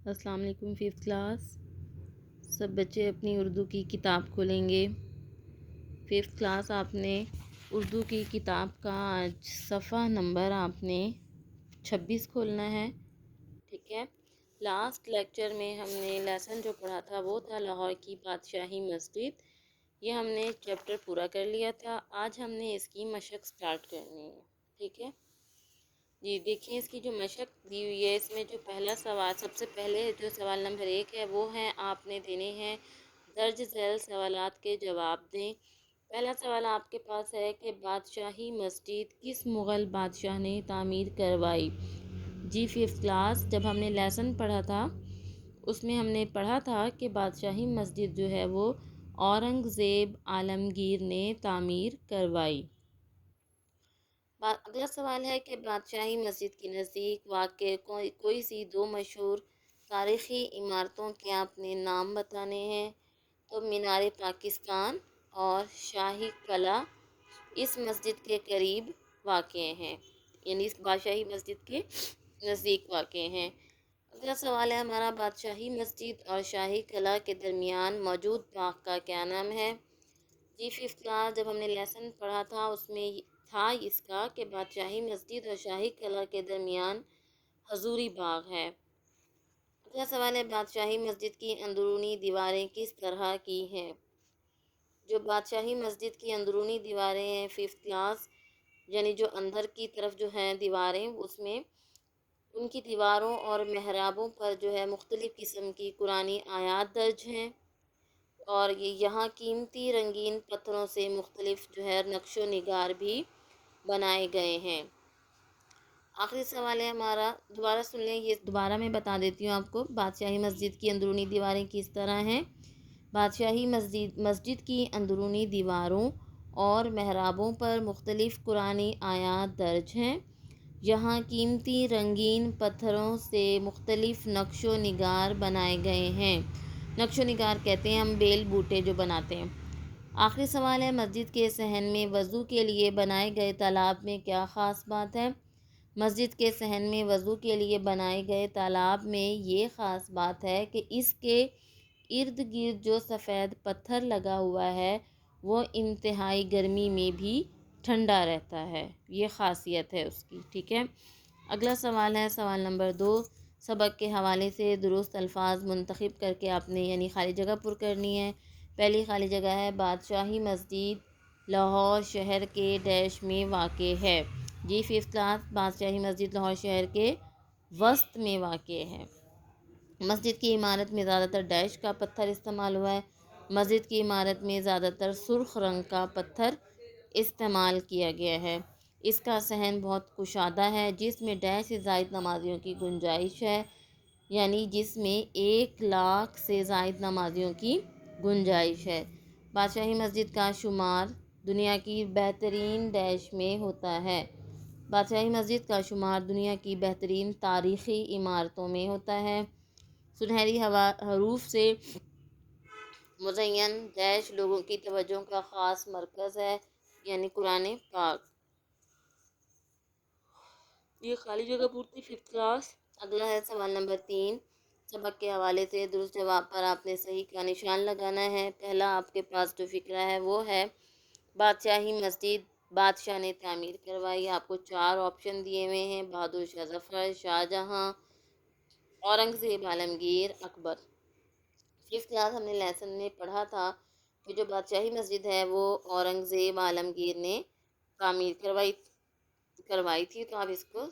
السلام علیکم fifth class سب بچے اپنی اردو کی کتاب کھولیں گے۔ ففتھ کلاس آپ نے اردو کی کتاب کا آج صفحہ نمبر آپ نے 26 کھولنا ہے، ٹھیک ہے۔ لاسٹ لیکچر میں ہم نے لیسن جو پڑھا تھا وہ تھا لاہور کی بادشاہی مسجد، یہ ہم نے چیپٹر پورا کر لیا تھا۔ آج ہم نے اس کی مشق سٹارٹ کرنی ہے، ٹھیک ہے جی۔ دیکھیں اس کی جو مشق دی ہوئی ہے، اس میں جو پہلا سوال، سب سے پہلے جو سوال نمبر 1 ہے وہ ہے آپ نے دینے ہیں درج ذیل سوالات کے جواب دیں۔ پہلا سوال آپ کے پاس ہے کہ بادشاہی مسجد کس مغل بادشاہ نے تعمیر کروائی؟ جی ففتھ کلاس جب ہم نے لیسن پڑھا تھا اس میں ہم نے پڑھا تھا کہ بادشاہی مسجد جو ہے وہ اورنگ زیب عالمگیر نے تعمیر کروائی۔ اگلا سوال ہے کہ بادشاہی مسجد کے نزدیک واقع کوئی سی دو مشہور تاریخی عمارتوں کے آپ نے نام بتانے ہیں، تو مینار پاکستان اور شاہی قلعہ اس مسجد کے قریب واقع ہیں، یعنی اس بادشاہی مسجد کے نزدیک واقع ہیں۔ اگلا سوال ہے ہمارا، بادشاہی مسجد اور شاہی قلعہ کے درمیان موجود باغ کا کیا نام ہے؟ جی ففتھ کلاس جب ہم نے لیسن پڑھا تھا اس میں تھا اس کا کہ بادشاہی مسجد اور شاہی قلعہ کے درمیان حضوری باغ ہے۔ اگلا سوال ہے بادشاہی مسجد کی اندرونی دیواریں کس طرح کی ہیں؟ جو بادشاہی مسجد کی اندرونی دیواریں ہیں ففتھ کلاس، یعنی جو اندر کی طرف جو ہیں دیواریں، اس میں ان کی دیواروں اور محرابوں پر جو ہے مختلف قسم کی قرآنی آیات درج ہیں، اور یہاں قیمتی رنگین پتھروں سے مختلف جو ہے نقش و نگار بھی بنائے گئے ہیں۔ آخری سوال ہے ہمارا، دوبارہ سن لیں، یہ دوبارہ میں بتا دیتی ہوں آپ کو۔ بادشاہی مسجد کی اندرونی دیواریں کس طرح ہیں؟ بادشاہی مسجد کی اندرونی دیواروں اور محرابوں پر مختلف قرآنی آیات درج ہیں، یہاں قیمتی رنگین پتھروں سے مختلف نقش و نگار بنائے گئے ہیں۔ نقش و نگار کہتے ہیں ہم بیل بوٹے جو بناتے ہیں۔ آخری سوال ہے مسجد کے صحن میں وضو کے لیے بنائے گئے تالاب میں کیا خاص بات ہے؟ مسجد کے صحن میں وضو کے لیے بنائے گئے تالاب میں یہ خاص بات ہے کہ اس کے ارد گرد جو سفید پتھر لگا ہوا ہے وہ انتہائی گرمی میں بھی ٹھنڈا رہتا ہے، یہ خاصیت ہے اس کی، ٹھیک ہے۔ اگلا سوال ہے سوال نمبر 2، سبق کے حوالے سے درست الفاظ منتخب کر کے آپ نے یعنی خالی جگہ پر کرنی ہے۔ پہلی خالی جگہ ہے بادشاہی مسجد لاہور شہر کے ڈیش میں واقع ہے۔ جی ففتھ کلاس بادشاہی مسجد لاہور شہر کے وسط میں واقع ہے۔ مسجد کی عمارت میں زیادہ تر ڈیش کا پتھر استعمال ہوا ہے۔ مسجد کی عمارت میں زیادہ تر سرخ رنگ کا پتھر استعمال کیا گیا ہے۔ اس کا صحن بہت کشادہ ہے جس میں ڈیش سے زائد نمازیوں کی گنجائش ہے، یعنی جس میں 1,00,000 سے زائد نمازیوں کی گنجائش ہے۔ بادشاہی مسجد کا شمار دنیا کی بہترین ڈیش میں ہوتا ہے۔ بادشاہی مسجد کا شمار دنیا کی بہترین تاریخی عمارتوں میں ہوتا ہے۔ سنہری حروف سے مزین ڈیش لوگوں کی توجہ کا خاص مرکز ہے، یعنی قرآن پاک۔ یہ خالی جگہ پورتی ففتھ کلاس۔ اگلا ہے سوال نمبر 3، سبق کے حوالے سے درست جواب پر آپ نے صحیح کا نشان لگانا ہے۔ پہلا آپ کے پاس جو فقرہ ہے وہ ہے بادشاہی مسجد بادشاہ نے تعمیر کروائی۔ آپ کو 4 آپشن دیے ہوئے ہیں، بہادر شاہ ظفر، شاہجہاں، اورنگ زیب عالمگیر، اکبر۔ ففتھ کلاس ہم نے لیسن میں پڑھا تھا کہ جو بادشاہی مسجد ہے وہ اورنگ زیب عالمگیر نے تعمیر کروائی تھی، تو آپ اس کو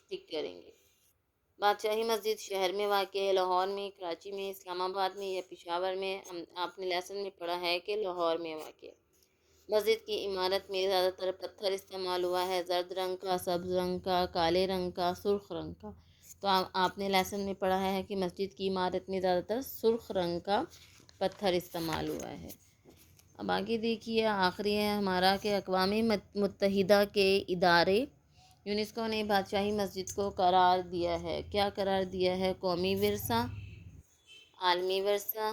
ٹک کریں گے۔ بادشاہی مسجد شہر میں واقع ہے، لاہور میں، کراچی میں، اسلام آباد میں یا پشاور میں؟ آپ نے لیسن میں پڑھا ہے کہ لاہور میں واقع ہے۔ مسجد کی عمارت میں زیادہ تر پتھر استعمال ہوا ہے، زرد رنگ کا، سبز رنگ کا، کالے رنگ کا، سرخ رنگ کا۔ تو آپ نے لیسن میں پڑھا ہے کہ مسجد کی عمارت میں زیادہ تر سرخ رنگ کا پتھر استعمال ہوا ہے۔ اب آگے دیکھیے، آخری ہے ہمارا کہ اقوام متحدہ کے ادارے یونیسکو نے بادشاہی مسجد کو قرار دیا ہے، کیا قرار دیا ہے؟ قومی ورثہ، عالمی ورثہ،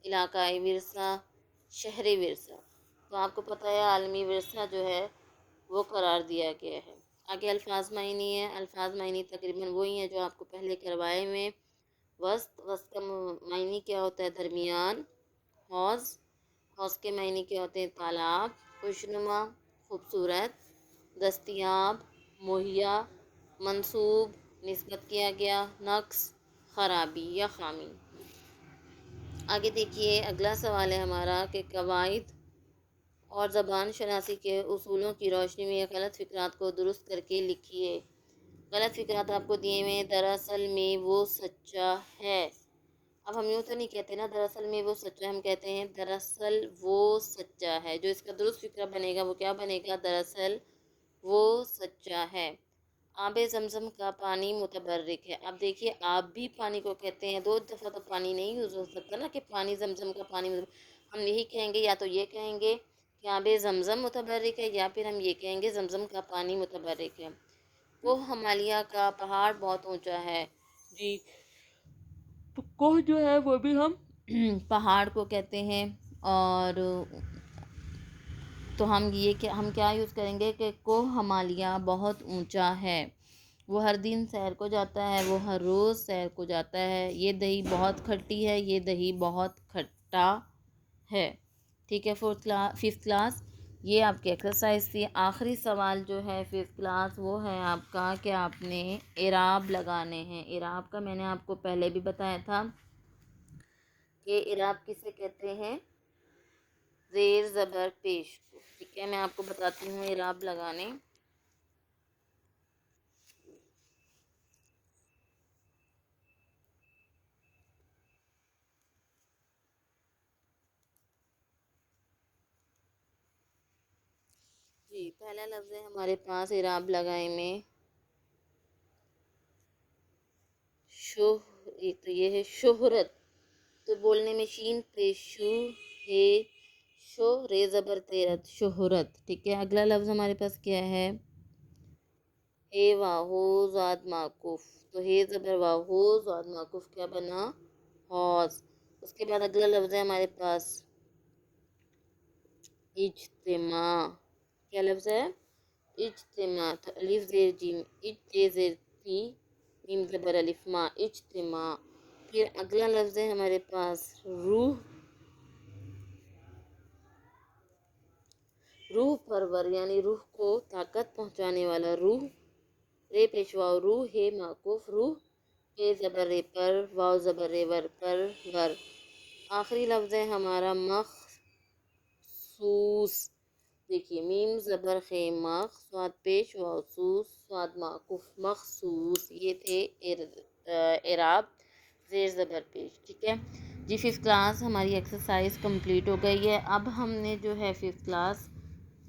علاقائی ورثہ، شہری ورثہ۔ تو آپ کو پتہ ہے عالمی ورثہ جو ہے وہ قرار دیا گیا ہے۔ آگے الفاظ معنی ہے، الفاظ معنی تقریباً وہی ہیں جو آپ کو پہلے کروائے ہوئے۔ وسط کا معنی کیا ہوتا ہے؟ درمیان. حوض، حوض کے معنی کیا ہوتے ہیں؟ تالاب. خوشنما، خوبصورت. دستیاب، مہیا. منسوب، نسبت کیا گیا. نقص، خرابی یا خامی. آگے دیکھیے اگلا سوال ہے ہمارا کہ قواعد اور زبان شناسی کے اصولوں کی روشنی میں غلط فقرات کو درست کر کے لکھیے. غلط فقرات آپ کو دیے ہوئے ہیں. دراصل میں وہ سچا ہے. اب ہم یوں تو نہیں کہتے نا دراصل میں وہ سچا، ہم کہتے ہیں دراصل وہ سچا ہے. جو اس کا درست فقرہ بنے گا وہ کیا بنے گا؟ دراصل وہ سچا ہے. آب زمزم کا پانی متبرک ہے. اب دیکھیے آپ بھی پانی کو کہتے ہیں، دو دفعہ تو پانی نہیں یوز ہو سکتا نا کہ پانی زمزم کا پانی ہم یہی کہیں گے، یا تو یہ کہیں گے کہ آب زمزم متبرک ہے، یا پھر ہم یہ کہیں گے زمزم کا پانی متبرک ہے. کوہ ہمالیہ کا پہاڑ بہت اونچا ہے. جی، تو کوہ جو ہے وہ بھی ہم پہاڑ کو کہتے ہیں. اور تو ہم کیا یوز کریں گے کہ کوہ ہمالیہ بہت اونچا ہے. وہ ہر دن سیر کو جاتا ہے، وہ ہر روز سیر کو جاتا ہے. یہ دہی بہت کھٹی ہے، یہ دہی بہت کھٹا ہے. ٹھیک ہے. ففتھ کلاس یہ آپ کی ایکسرسائز تھی. آخری سوال جو ہے ففتھ کلاس وہ ہے آپ کا کہ آپ نے اعراب لگانے ہیں. اعراب کا میں نے آپ کو پہلے بھی بتایا تھا کہ اعراب کسے کہتے ہیں؟ زیر زبر پیش کو. ٹھیک ہے، میں آپ کو بتاتی ہوں اعراب لگانے. جی، پہلا لفظ ہے ہمارے پاس اعراب لگائے میں ایک تو یہ ہے شہرت. تو بولنے میں شین پیش شو ہے، شو رے زبر تیرت، شہرت. ٹھیک ہے. اگلا لفظ ہمارے پاس کیا ہے؟ ہے واہو زاد معکوف. تو ہے زبر واہو زاد معکوف کیا بنا؟ حوض. اس کے بعد اگلا لفظ ہے ہمارے پاس اجتماع. کیا لفظ ہے؟ اجتماع. تو الف زیر جیم، اج زیر تی، میم زبر الف ما، اجتماع. پھر اگلا لفظ ہے ہمارے پاس روح. روح پرور یعنی روح کو طاقت پہنچانے والا. روح رے پیشوا روح ہے معکوف. روح اے زبر رے پر، واو زبر رے ور پر ور. آخری لفظ ہے ہمارا مخصوص. دیکھیے میم زبر خے مخ، سواد پیش واو سوس، سواد معکوف مخصوص. یہ تھے اعراب زیر زبر پیش. ٹھیک ہے جی. ففتھ کلاس ہماری ایکسرسائز کمپلیٹ ہو گئی ہے. اب ہم نے جو ہے ففتھ کلاس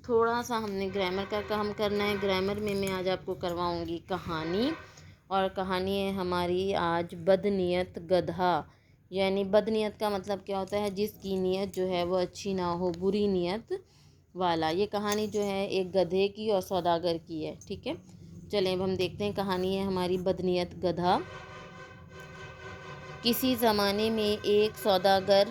تھوڑا سا ہم نے گرامر کا کام کرنا ہے. گرامر میں آج آپ کو کرواؤں گی کہانی. اور کہانی ہے ہماری آج بدنیت گدھا. یعنی بدنیت کا مطلب کیا ہوتا ہے؟ جس کی نیت جو ہے وہ اچھی نہ ہو، بری نیت والا. یہ کہانی جو ہے ایک گدھے کی اور سوداگر کی ہے. ٹھیک ہے، چلیں اب ہم دیکھتے ہیں. کہانی ہے ہماری بدنیت گدھا. کسی زمانے میں ایک سوداگر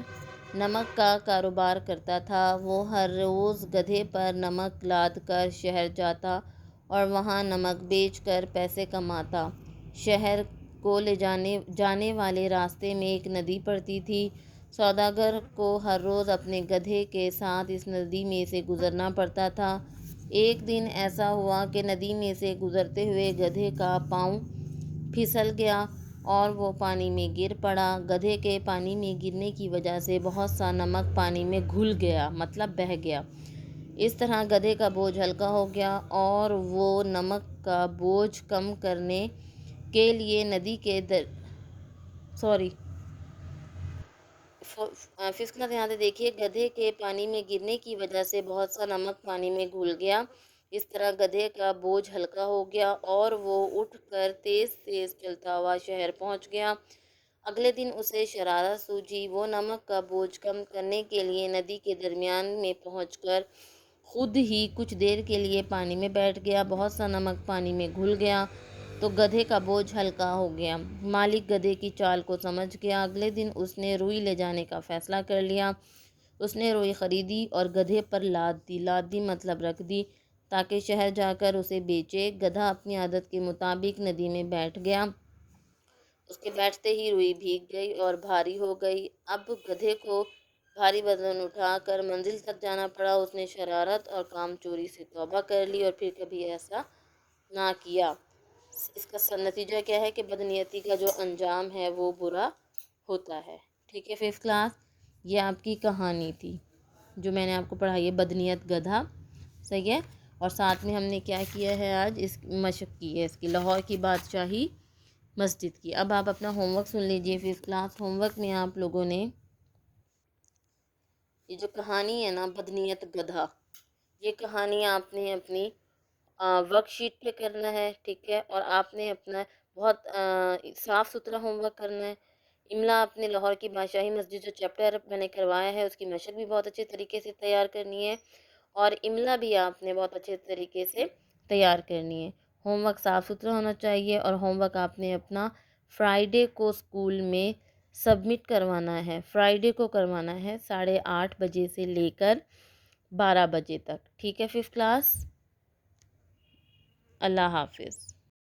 نمک کا کاروبار کرتا تھا. وہ ہر روز گدھے پر نمک لاد کر شہر جاتا اور وہاں نمک بیچ کر پیسے کماتا. شہر کو جانے والے راستے میں ایک ندی پڑتی تھی. سوداگر کو ہر روز اپنے گدھے کے ساتھ اس ندی میں سے گزرنا پڑتا تھا. ایک دن ایسا ہوا کہ ندی میں سے گزرتے ہوئے گدھے کا پاؤں پھسل گیا اور وہ پانی میں گر پڑا. گدھے کے پانی میں گرنے کی وجہ سے بہت سا نمک پانی میں گھل گیا، مطلب بہہ گیا. اس طرح گدھے کا بوجھ ہلکا ہو گیا اور وہ نمک کا بوجھ کم کرنے کے لیے ندی کے فسکنا دھیان سے دیکھیے. گدھے کے پانی میں گرنے کی وجہ سے بہت سا نمک پانی میں گھل گیا. اس طرح گدھے کا بوجھ ہلکا ہو گیا اور وہ اٹھ کر تیز تیز چلتا ہوا شہر پہنچ گیا. اگلے دن اسے شرارت سوجی. وہ نمک کا بوجھ کم کرنے کے لیے ندی کے درمیان میں پہنچ کر خود ہی کچھ دیر کے لیے پانی میں بیٹھ گیا. بہت سا نمک پانی میں گھل گیا تو گدھے کا بوجھ ہلکا ہو گیا. مالک گدھے کی چال کو سمجھ گیا. اگلے دن اس نے روئی لے جانے کا فیصلہ کر لیا. اس نے روئی خریدی اور گدھے پر لاد دی. لاد دی مطلب رکھ دی تاکہ شہر جا کر اسے بیچے. گدھا اپنی عادت کے مطابق ندی میں بیٹھ گیا. اس کے بیٹھتے ہی روئی بھیگ گئی اور بھاری ہو گئی۔ اب گدھے کو بھاری بدن اٹھا کر منزل تک جانا پڑا۔ اس نے شرارت اور کام چوری سے توبہ کر لی اور پھر کبھی ایسا نہ کیا۔ اس کا نتیجہ کیا ہے کہ بدنیتی کا جو انجام ہے وہ برا ہوتا ہے۔ ٹھیک ہے ففتھ کلاس، یہ آپ کی کہانی تھی جو میں نے آپ کو پڑھائی ہے، بدنیت گدھا، صحیح ہے۔ اور ساتھ میں ہم نے کیا کیا ہے آج، اس مشق کی ہے اس کی، لاہور کی بادشاہی مسجد کی۔ اب آپ اپنا ہوم ورک سن لیجئے ففتھ کلاس۔ ہوم ورک میں آپ لوگوں نے یہ جو کہانی ہے نا بدنیت گدھا، یہ کہانی آپ نے اپنی ورک شیٹ پہ کرنا ہے، ٹھیک ہے، اور آپ نے اپنا بہت صاف ستھرا ہوم ورک کرنا ہے۔ املا آپ نے لاہور کی بادشاہی مسجد جو چیپٹر میں نے کروایا ہے اس کی مشق بھی بہت اچھے طریقے سے تیار کرنی ہے، اور املا بھی آپ نے بہت اچھے طریقے سے تیار کرنی ہے۔ ہوم ورک صاف ستھرا ہونا چاہیے، اور ہوم ورک آپ نے اپنا فرائیڈے کو اسکول میں سبمٹ کروانا ہے، فرائیڈے کو کروانا ہے 8:30 بجے سے لے کر 12 بجے تک، ٹھیک ہے ففتھ کلاس۔ اللہ حافظ۔